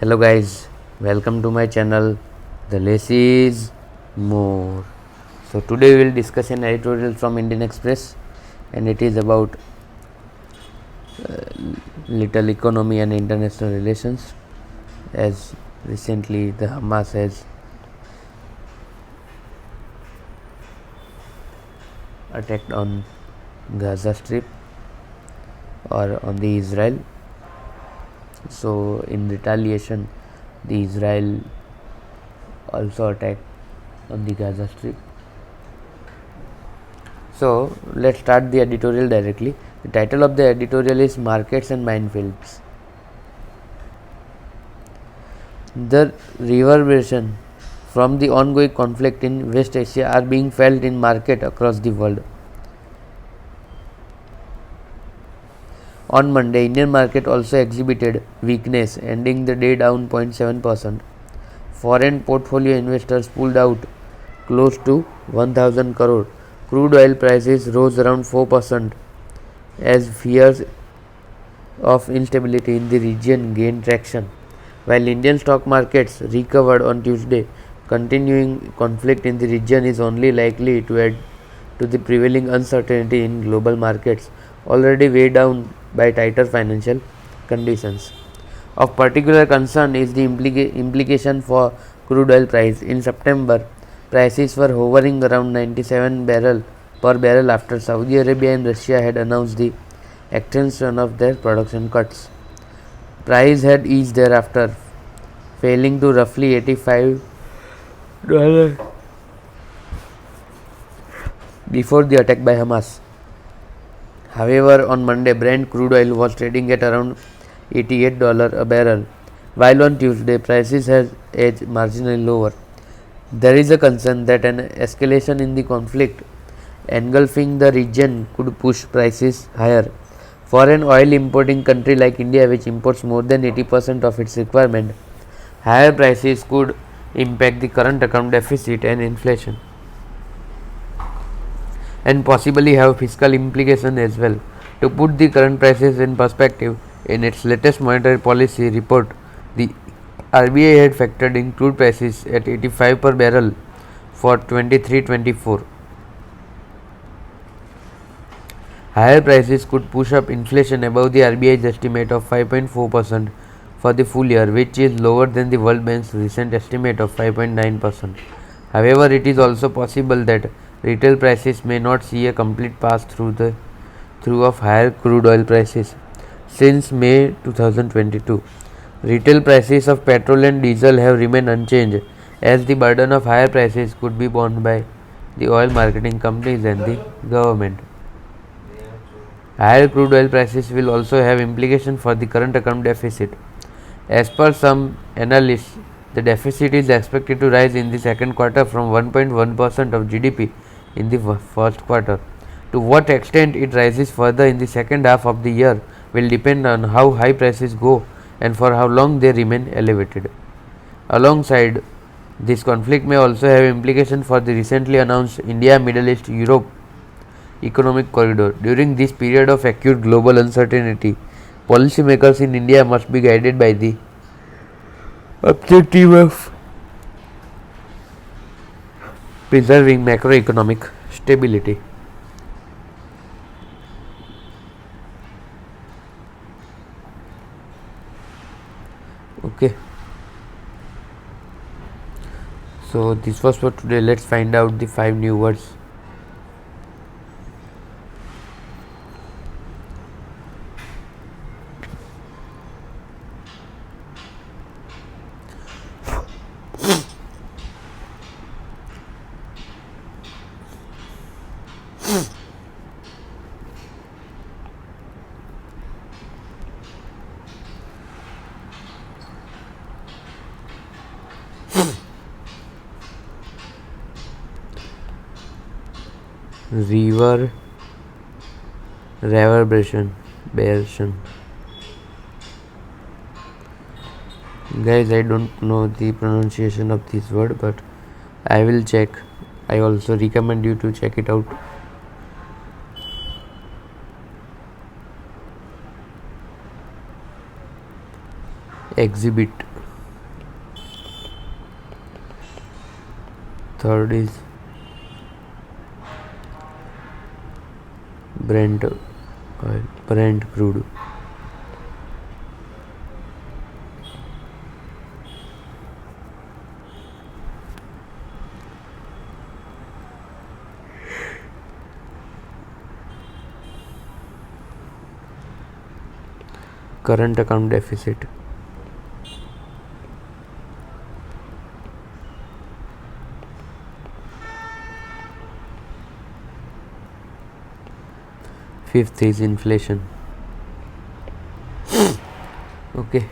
Hello guys, welcome to my channel. The less is more. So today we will discuss an editorial from Indian Express, and it is about little economy and international relations. As recently the Hamas has attacked on Gaza Strip or on the Israel. So in retaliation, the Israel also attacked on the Gaza Strip. So let's start the editorial directly. The title of the editorial is Markets and Minefields. The reverberation from the ongoing conflict in West Asia are being felt in markets across the world. On Monday, Indian market also exhibited weakness, ending the day down 0.7%. Foreign portfolio investors pulled out close to 1,000 crore. Crude oil prices rose around 4% as fears of instability in the region gained traction. While Indian stock markets recovered on Tuesday, continuing conflict in the region is only likely to add to the prevailing uncertainty in global markets, already weighed down by tighter financial conditions. Of particular concern is the implication for crude oil price. In September, prices were hovering around 97 per barrel after Saudi Arabia and Russia had announced the extension of their production cuts. Price had eased thereafter, falling to roughly $85 before the attack by Hamas. However, on Monday, Brent crude oil was trading at around $88 a barrel, while on Tuesday prices had edged marginally lower. There is a concern that an escalation in the conflict engulfing the region could push prices higher. For an oil importing country like India, which imports more than 80% of its requirement, higher prices could impact the current account deficit and inflation, and possibly have fiscal implications as well. To put the current prices in perspective, in its latest monetary policy report, the RBI had factored in crude prices at 85 per barrel for 23-24. Higher prices could push up inflation above the RBI's estimate of 5.4% for the full year, which is lower than the World Bank's recent estimate of 5.9%. However, it is also possible that retail prices may not see a complete pass through of higher crude oil prices. Since May 2022, retail prices of petrol and diesel have remained unchanged, as the burden of higher prices could be borne by the oil marketing companies and the government. Higher crude oil prices will also have implications for the current account deficit. As per some analysts, the deficit is expected to rise in the second quarter from 1.1% of GDP in the first quarter. To what extent it rises further in the second half of the year will depend on how high prices go and for how long they remain elevated. Alongside, this conflict may also have implications for the recently announced India, Middle East, Europe economic corridor. During this period of acute global uncertainty, policymakers in India must be guided by the objective of preserving macroeconomic stability. Okay, so this was for today. Let's find out the 5 new words. River reverberation. Guys, I don't know the pronunciation of this word, but I will check. I also recommend you to check it out. Exhibit. Third is Brent oil, Brent crude. Current account deficit. Fifth is inflation. Okay,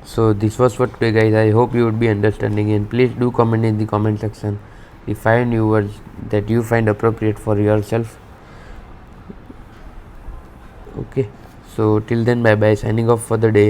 so this was for today, guys. I hope you would be understanding, and please do comment in the comment section the 5 new words that you find appropriate for yourself. Okay, so till then, bye bye, signing off for the day.